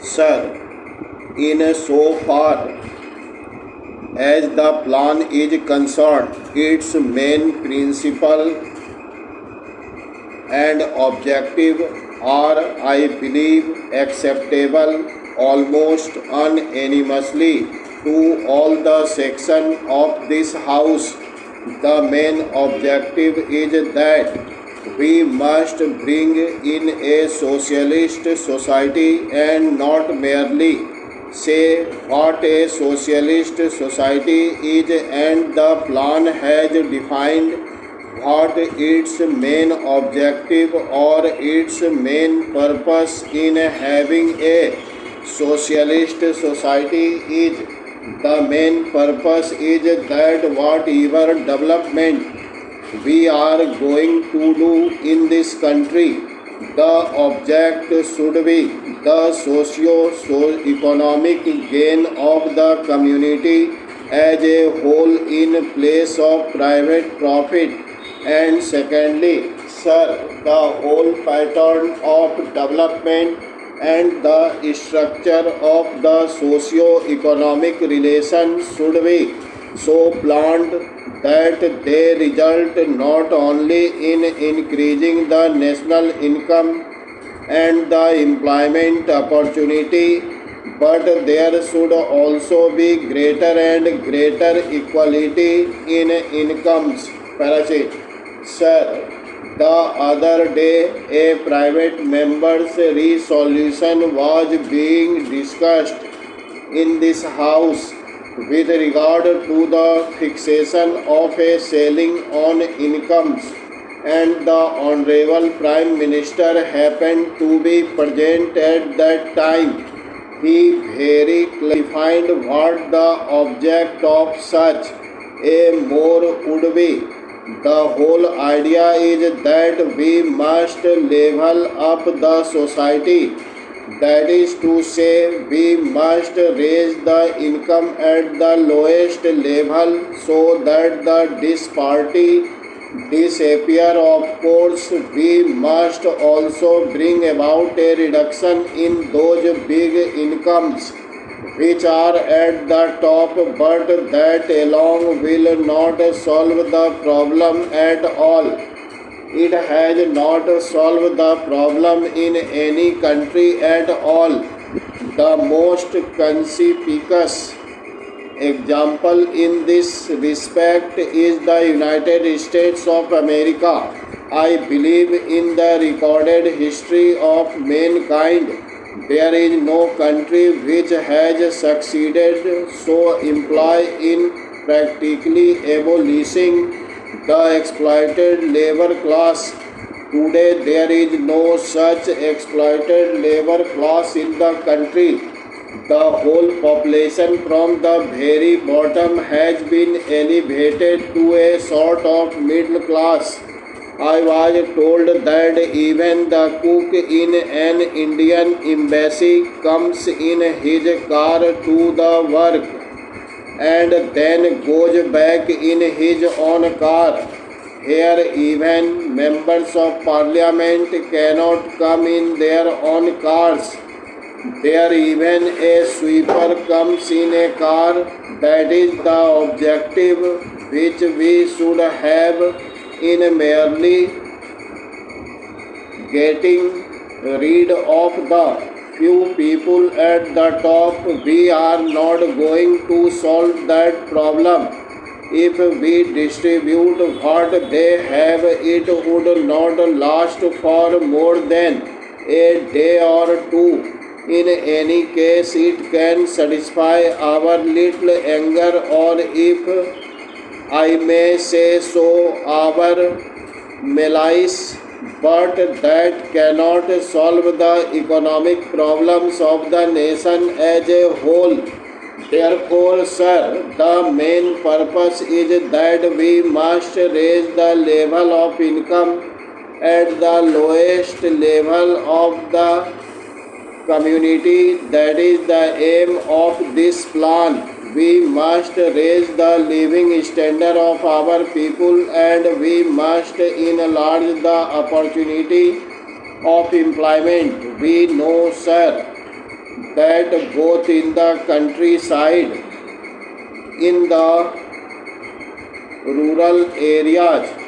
Sir, in so far as the plan is concerned, its main principle and objective are, I believe, acceptable almost unanimously to all the sections of this House. The main objective is that we must bring in a socialist society and not merely say what a socialist society is, and the plan has defined what its main objective or its main purpose in having a socialist society is. The main purpose is that whatever development we are going to do in this country, the object should be the socio-economic gain of the community as a whole in place of private profit. And secondly, sir, the whole pattern of development and the structure of the socio-economic relations should be so planned that they result not only in increasing the national income and the employment opportunity, but there should also be greater and greater equality in incomes. Parachit. Sir, the other day a private member's resolution was being discussed in this House with regard to the fixation of a ceiling on incomes, and the Honorable Prime Minister happened to be present at that time. He very clarified what the object of such a more would be. The whole idea is that we must level up the society. That is to say, we must raise the income at the lowest level so that the disparity disappear. Of course, we must also bring about a reduction in those big incomes which are at the top, but that alone will not solve the problem at all. It has not solved the problem in any country at all. The most conspicuous example in this respect is the United States of America. I believe in the recorded history of mankind, there is no country which has succeeded so employ in practically abolishing the exploited labor class. Today there is no such exploited labor class in the country. The whole population from the very bottom has been elevated to a sort of middle class. I was told that even the cook in an Indian embassy comes in his car to the work and then goes back in his own car. Here even members of parliament cannot come in their own cars. There even a sweeper comes in a car. That is the objective which we should have in merely getting rid of the few people at the top. We are not going to solve that problem. If we distribute what they have, it would not last for more than a day or two. In any case, it can satisfy our little anger, or if I may say so, our malice, but that cannot solve the economic problems of the nation as a whole. Therefore, sir, the main purpose is that we must raise the level of income at the lowest level of the community. That is the aim of this plan. We must raise the living standard of our people, and we must enlarge the opportunity of employment. We know, sir, that both in the countryside, in the rural areas,